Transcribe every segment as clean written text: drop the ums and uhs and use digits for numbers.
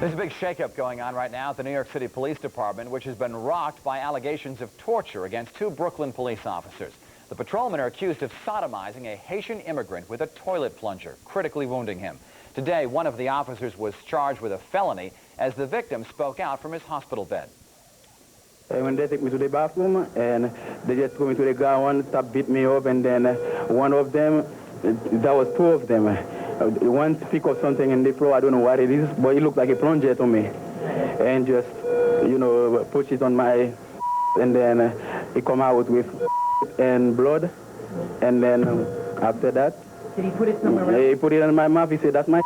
There's a big shakeup going on right now at the New York City Police Department, which has been rocked by allegations of torture against two Brooklyn police officers. The patrolmen are accused of sodomizing a Haitian immigrant with a toilet plunger, critically wounding him. Today, one of the officers was charged with a felony as the victim spoke out from his hospital bed. When they take me to the bathroom, and they just put me to the ground, one stop beat me up, and then one of them, there was two of them. One pick up something in the floor, I don't know what it is, but it looked like a plunger to me. And just, push it on my, and then he come out with and blood. And then after that, did he put it somewhere else? He put it in my mouth. He said, "That's my."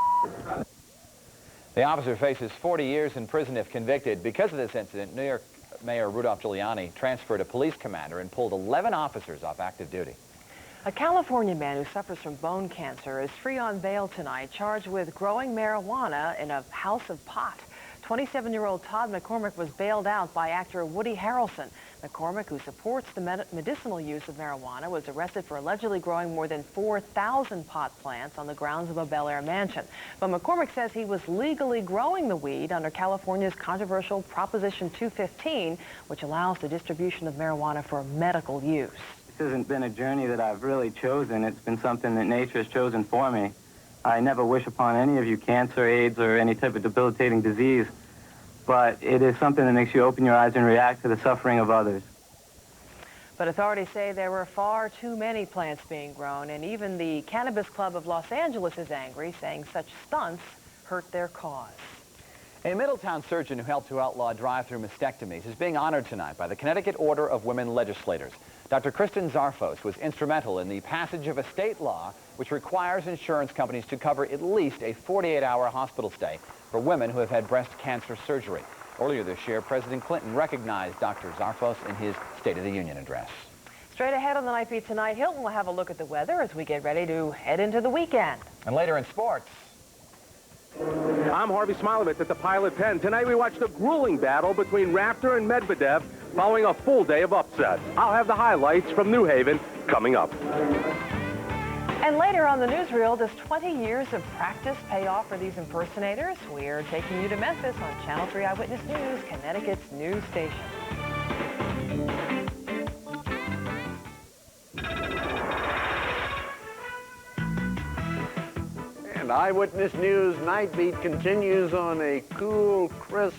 The officer faces 40 years in prison if convicted. Because of this incident, New York Mayor Rudolph Giuliani transferred a police commander and pulled 11 officers off active duty. A California man who suffers from bone cancer is free on bail tonight, charged with growing marijuana in a house of pot. 27-year-old Todd McCormick was bailed out by actor Woody Harrelson. McCormick, who supports the medicinal use of marijuana, was arrested for allegedly growing more than 4,000 pot plants on the grounds of a Bel Air mansion. But McCormick says he was legally growing the weed under California's controversial Proposition 215, which allows the distribution of marijuana for medical use. This hasn't been a journey that I've really chosen. It's been something that nature has chosen for me. I never wish upon any of you cancer, AIDS, or any type of debilitating disease, but it is something that makes you open your eyes and react to the suffering of others. But authorities say there were far too many plants being grown, and even the Cannabis Club of Los Angeles is angry, saying such stunts hurt their cause. A Middletown surgeon who helped to outlaw drive-through mastectomies is being honored tonight by the Connecticut Order of Women Legislators. Dr. Kristen Zarfos was instrumental in the passage of a state law which requires insurance companies to cover at least a 48-hour hospital stay for women who have had breast cancer surgery. Earlier this year, President Clinton recognized Dr. Zarfos in his State of the Union address. Straight ahead on the Night Beat tonight, Hilton will have a look at the weather as we get ready to head into the weekend. And later in sports. I'm Harvey Smilovitz at the Pilot Pen. Tonight we watched a grueling battle between Raptor and Medvedev following a full day of upsets. I'll have the highlights from New Haven coming up. And later on the newsreel, does 20 years of practice pay off for these impersonators? We're taking you to Memphis on Channel 3 Eyewitness News, Connecticut's news station. And Eyewitness News Night Beat continues on a cool, crisp,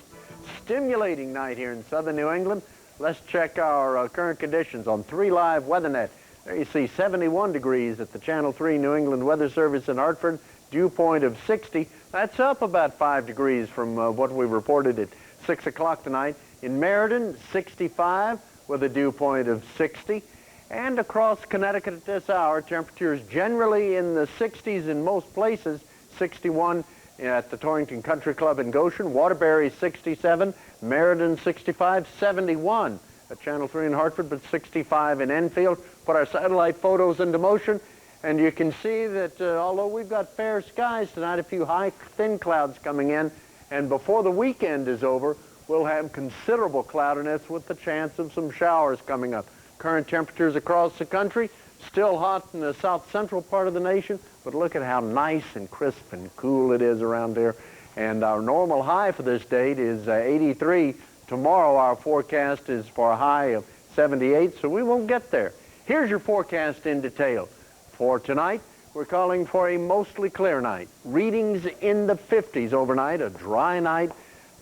stimulating night here in southern New England. Let's check our current conditions on 3 Live WeatherNet. There you see 71 degrees at the Channel 3 New England Weather Service in Hartford, dew point of 60. That's up about 5 degrees from what we reported at 6 o'clock tonight. In Meriden, 65 with a dew point of 60. And across Connecticut at this hour, temperatures generally in the 60s in most places, 61 at the Torrington Country Club in Goshen, Waterbury 67, Meriden 65, 71 at Channel 3 in Hartford, but 65 in Enfield. Put our satellite photos into motion, and you can see that although we've got fair skies tonight, a few high, thin clouds coming in, and before the weekend is over, we'll have considerable cloudiness with the chance of some showers coming up. Current temperatures across the country, still hot in the south central part of the nation, but look at how nice and crisp and cool it is around here. And our normal high for this date is 83. Tomorrow our forecast is for a high of 78, so we won't get there. Here's your forecast in detail. For tonight, we're calling for a mostly clear night. Readings in the 50s overnight, a dry night.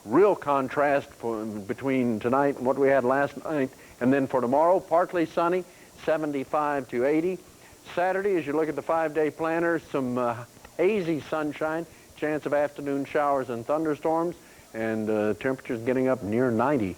Real contrast between tonight and what we had last night. And then for tomorrow, partly sunny, 75 to 80. Saturday, as you look at the 5-day planner, some hazy sunshine, chance of afternoon showers and thunderstorms, and temperatures getting up near 90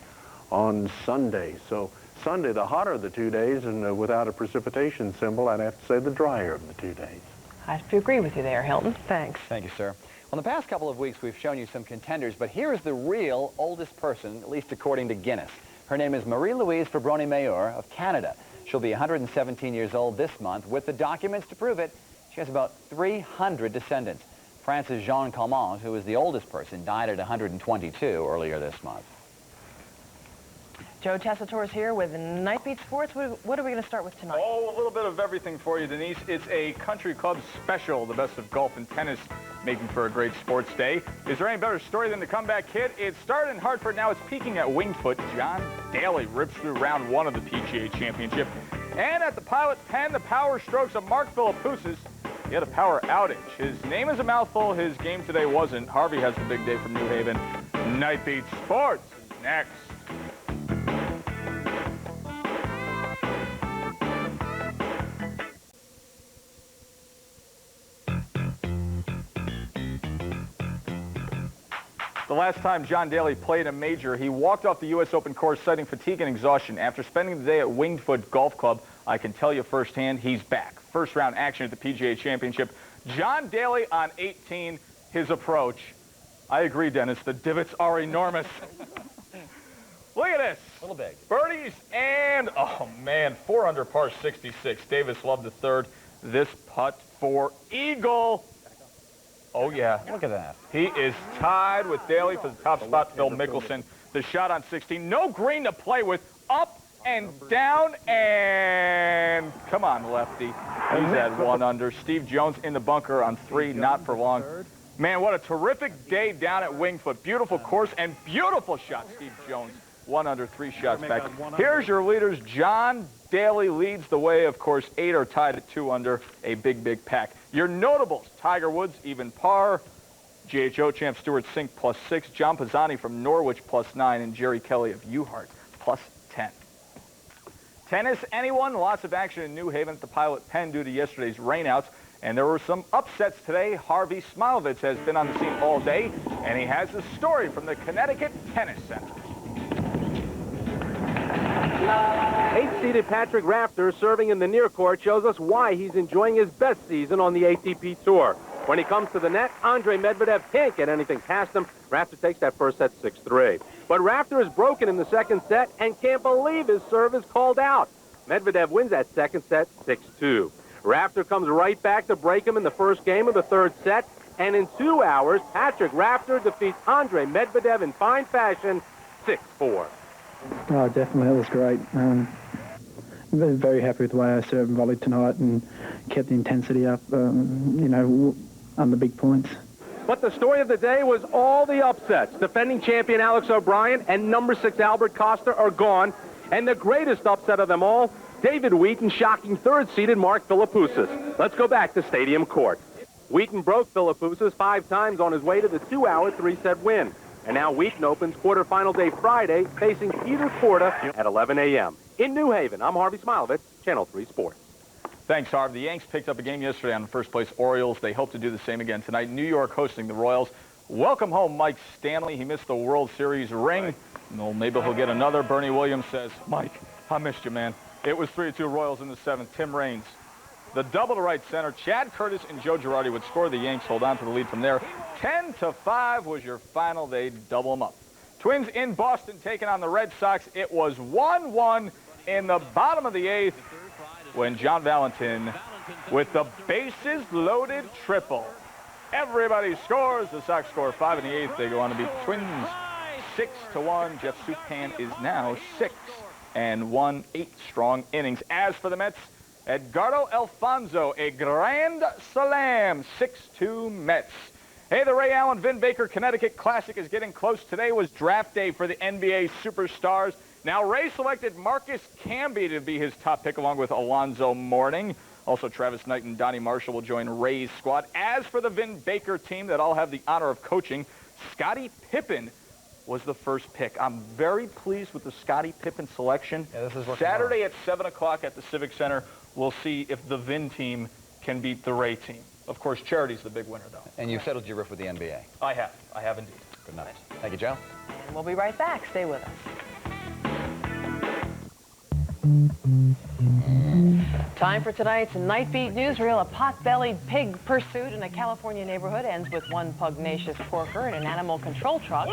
on Sunday. So Sunday, the hotter of the 2 days, and without a precipitation symbol, I'd have to say the drier of the 2 days. I have to agree with you there, Hilton. Thanks. Thank you, sir. Well, in the past couple of weeks, we've shown you some contenders, but here is the real oldest person, at least according to Guinness. Her name is Marie-Louise Fabroni-Mayor of Canada. She'll be 117 years old this month. With the documents to prove it, she has about 300 descendants. Francis Jean Calment, who is the oldest person, died at 122 earlier this month. Joe Tessitore is here with NightBEAT Sports. What are we going to start with tonight? Oh, a little bit of everything for you, Denise. It's a country club special, the best of golf and tennis, making for a great sports day. Is there any better story than the comeback kid? It started in Hartford, now it's peaking at Winged Foot. John Daly rips through round one of the PGA Championship. And at the Pilot Pen, the power strokes of Mark Philippoussis. He had a power outage. His name is a mouthful. His game today wasn't. Harvey has the big day from New Haven. NightBEAT Sports is next. The last time John Daly played a major, he walked off the U.S. Open course citing fatigue and exhaustion. After spending the day at Winged Foot Golf Club, I can tell you firsthand, he's back. First round action at the PGA Championship. John Daly on 18, his approach. I agree, Dennis, the divots are enormous. Look at this. A little big. Birdies and, oh man, 4 under par 66. Davis Love the third. This putt for eagle. Oh, yeah. Look at that. He is tied with Daly for the top spot, Phil Mickelson. The shot on 16. No green to play with. Up and down and come on, lefty. He's at 1 under. Steve Jones in the bunker on 3, not for long. Man, what a terrific day down at Winged Foot. Beautiful course and beautiful shot, Steve Jones. 1 under, 3 shots back. Here's your leaders. John Daly leads the way. Of course, 8 are tied at 2 under. A big, big pack. Your notables, Tiger Woods, even par. GHO champ Stuart Sink +6. John Pisani from Norwich +9. And Jerry Kelly of Uhart +10. Tennis, anyone? Lots of action in New Haven at the Pilot Pen due to yesterday's rainouts. And there were some upsets today. Harvey Smilovitz has been on the scene all day. And he has a story from the Connecticut Tennis Center. 8th-seeded Patrick Rafter, serving in the near court, shows us why he's enjoying his best season on the ATP Tour. When he comes to the net, Andre Medvedev can't get anything past him. Rafter takes that first set 6-3. But Rafter is broken in the second set and can't believe his serve is called out. Medvedev wins that second set 6-2. Rafter comes right back to break him in the first game of the third set. And in 2 hours, Patrick Rafter defeats Andre Medvedev in fine fashion 6-4. Oh, definitely. That was great. I'm very happy with the way I served and volleyed tonight and kept the intensity up, on the big points. But the story of the day was all the upsets. Defending champion Alex O'Brien and number 6 Albert Costa are gone. And the greatest upset of them all, David Wheaton shocking third-seeded Mark Philippoussis. Let's go back to Stadium Court. Wheaton broke Philippoussis 5 times on his way to the 2-hour 3-set win. And now Wheaton opens quarterfinal day Friday, facing Peter Porta at 11 a.m. In New Haven, I'm Harvey Smilovitz, Channel 3 Sports. Thanks, Harv. The Yanks picked up a game yesterday on the first-place Orioles. They hope to do the same again tonight. New York hosting the Royals. Welcome home, Mike Stanley. He missed the World Series ring. Well, maybe he'll get another. Bernie Williams says, Mike, I missed you, man. It was 3-2 Royals in the 7th. Tim Raines. The double to right center. Chad Curtis and Joe Girardi would score. The Yanks hold on to the lead from there. 10-5 was your final. They double them up. Twins in Boston taking on the Red Sox. It was 1-1 in the bottom of the 8th when John Valentin with the bases loaded triple. Everybody scores. The Sox score 5 in the 8th. They go on to beat the Twins 6-1. Jeff Supan is now 6-1, 8 strong innings. As for the Mets, Edgardo Alfonso, a grand slam, 6-2 Mets. Hey, the Ray Allen Vin Baker Connecticut Classic is getting close. Today was draft day for the NBA superstars. Now, Ray selected Marcus Camby to be his top pick along with Alonzo Mourning. Also, Travis Knight and Donnie Marshall will join Ray's squad. As for the Vin Baker team that I'll have the honor of coaching, Scottie Pippen was the first pick. I'm very pleased with the Scottie Pippen selection. Yeah, this is Saturday at 7 o'clock at the Civic Center, we'll see if the Vin team can beat the Ray team. Of course, Charity's the big winner, though. And you've settled your riff with the NBA. I have indeed. Good night. Thank you, Joe. And we'll be right back. Stay with us. Time for tonight's NightBEAT newsreel. A pot-bellied pig pursuit in a California neighborhood ends with one pugnacious porker in an animal control truck,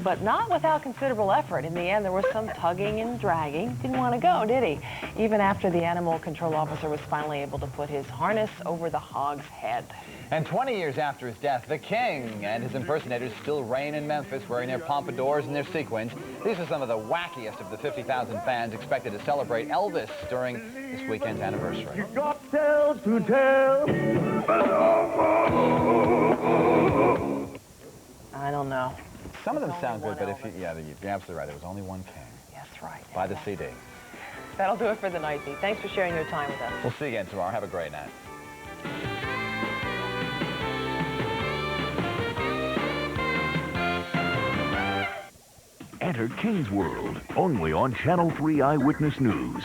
but not without considerable effort. In the end, there was some tugging and dragging. Didn't want to go, did he? Even after the animal control officer was finally able to put his harness over the hog's head. And 20 years after his death, the King and his impersonators still reign in Memphis, wearing their pompadours and their sequins. These are some of the wackiest of the 50,000 fans expected to celebrate Elvis during this weekend's anniversary. You got tales to tell. I don't know. Some of them There's sound only good, but one if you, yeah, you're absolutely right. There was only one King. That's right. Buy the CD. That'll do it for the Night Beat. Thanks for sharing your time with us. We'll see you again tomorrow. Have a great night. Enter King's World, only on Channel 3 Eyewitness News.